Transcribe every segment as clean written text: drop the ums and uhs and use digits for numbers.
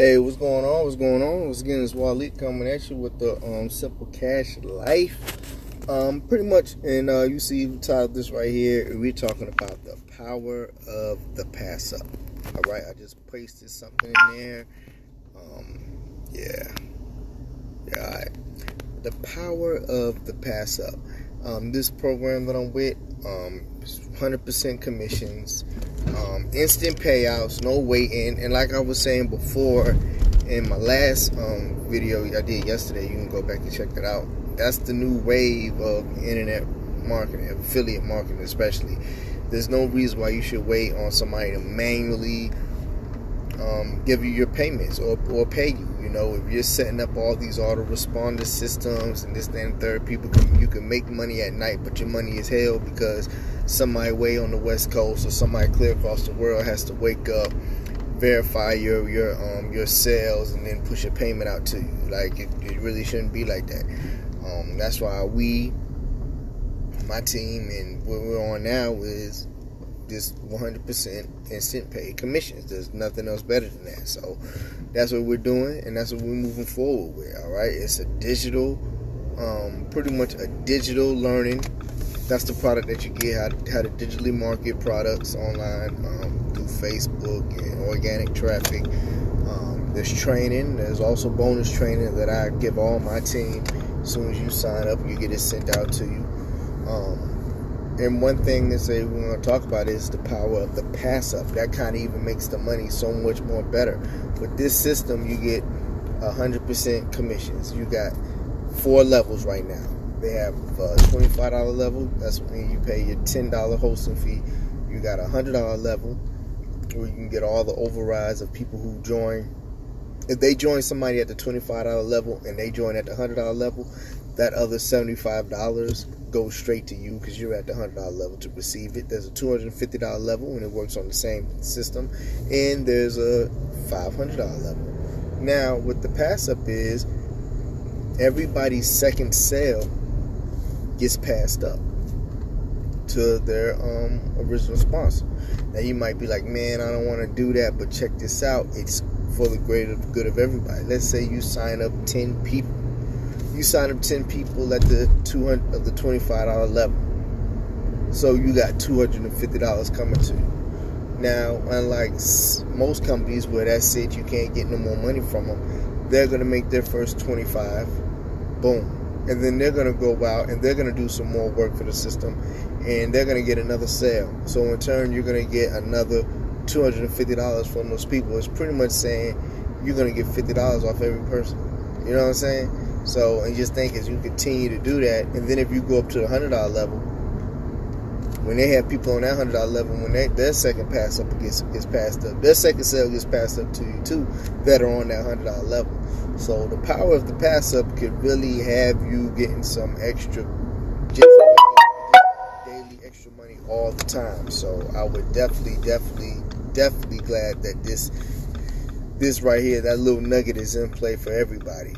Hey, what's going on? What's going on? Once again, it's Waleed coming at you with the Simple Cash Life. Pretty much, and you see the title of this right here. We're talking about the power of the pass up. All right, I just pasted something in there. Yeah. All right. The power of the pass up. This program that I'm with, 100% commissions, instant payouts, no waiting, and like I was saying before in my last video I did yesterday, you can go back and check that out. That's the new wave of internet marketing, affiliate marketing especially. There's no reason why you should wait on somebody to manually give you your payments or pay you. You know, if you're setting up all these autoresponder systems and this, that, and third, you can make money at night, but your money is held because somebody way on the West Coast or somebody clear across the world has to wake up, verify your sales, and then push a payment out to you. Like it really shouldn't be like that. That's why my team, and what we're on now is just 100% instant pay commissions. There's nothing else better than that. So that's what we're doing, and that's what we're moving forward with. All right, it's a digital, pretty much a digital learning. That's the product that you get, how to digitally market products online through Facebook and organic traffic. There's training. There's also bonus training that I give all my team. As soon as you sign up, you get it sent out to you. And one thing that we're going to talk about is the power of the pass up. That kind of even makes the money so much more better. With this system, you get 100% commissions. You got 4 levels right now. They have a $25 level. That's when you pay your $10 hosting fee. You got a $100 level where you can get all the overrides of people who join. If they join somebody at the $25 level and they join at the $100 level, that other $75 goes straight to you because you're at the $100 level to receive it. There's a $250 level and it works on the same system, and there's a $500 level. Now, what the pass up is, everybody's second sale gets passed up to their original sponsor. Now, you might be like, man, I don't want to do that, but check this out. It's for the greater good of everybody. Let's say you sign up 10 people. You sign up 10 people at the $25 level. So you got $250 coming to you. Now, unlike most companies where that's it, you can't get no more money from them, they're going to make their first 25. Boom. And then they're going to go out and they're going to do some more work for the system, and they're going to get another sale. So in turn, you're going to get another $250 from those people. It's pretty much saying you're going to get $50 off every person. You know what I'm saying? So, and just think as you continue to do that, and then if you go up to the $100 level, when they have people on that $100 level, when their second pass up gets passed up, their second sale gets passed up to you too, that are on that $100 level. So the power of the pass up could really have you getting some extra, just daily extra money all the time. So I would definitely glad that this right here, that little nugget is in play for everybody.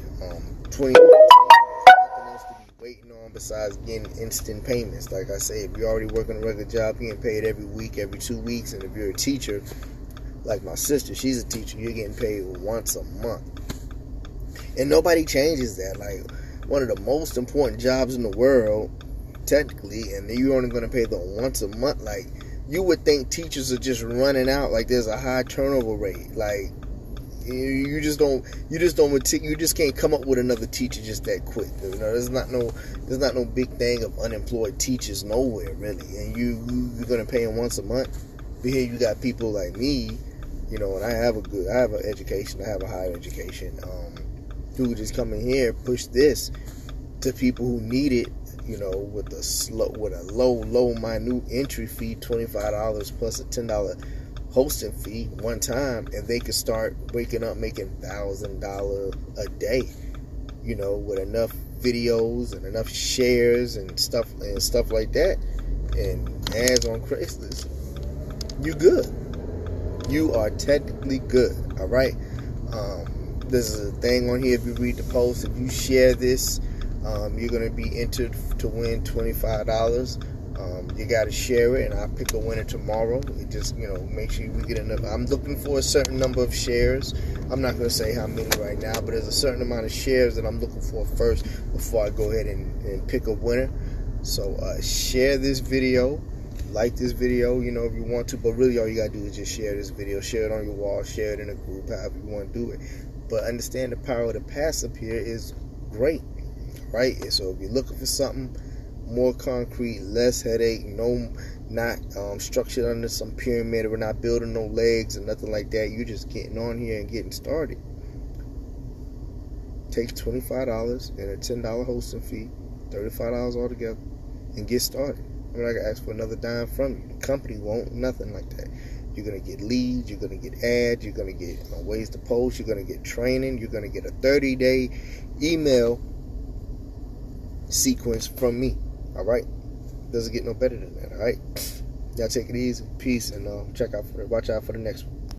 20 nothing else to be waiting on besides getting instant payments. Like I say, if you're already working a regular job, you're getting paid every week, every 2 weeks. And if you're a teacher, like my sister, she's a teacher, you're getting paid once a month. And nobody changes that. Like, one of the most important jobs in the world, technically, and you're only going to pay them once a month. Like, you would think teachers are just running out. Like, there's a high turnover rate. Like, you just can't come up with another teacher just that quick. You know, there's not no big thing of unemployed teachers nowhere really, and you're gonna pay them once a month. But here you got people like me, you know, and I have an education, I have a higher education, who just come in here, push this to people who need it, you know, with a low minute entry fee, $25 plus a $10 hosting fee one time, and they could start waking up making $1,000 a day, you know, with enough videos and enough shares and stuff like that, and ads on Craigslist. You good. You are technically good. All right. This is a thing on here. If you read the post, if you share this, you're going to be entered to win $25 You got to share it, and I'll pick a winner tomorrow. It just, make sure we get enough. I'm looking for a certain number of shares. I'm not going to say how many right now, but there's a certain amount of shares that I'm looking for first before I go ahead and pick a winner. So share this video, like this video, if you want to. But really, all you got to do is just share this video. Share it on your wall. Share it in a group, however you want to do it. But understand the power of the passive here is great, right? So if you're looking for something more concrete, less headache, not structured under some pyramid, we're not building no legs or nothing like that, you're just getting on here and getting started. Take $25 and a $10 hosting fee, $35 altogether, and get started. I'm not gonna ask for another dime from you. The company won't, nothing like that. You're gonna get leads, you're gonna get ads, you're gonna get ways to post, you're gonna get training, you're gonna get a 30-day email sequence from me. All right, doesn't get no better than that. All right, y'all take it easy, peace, and watch out for the next one.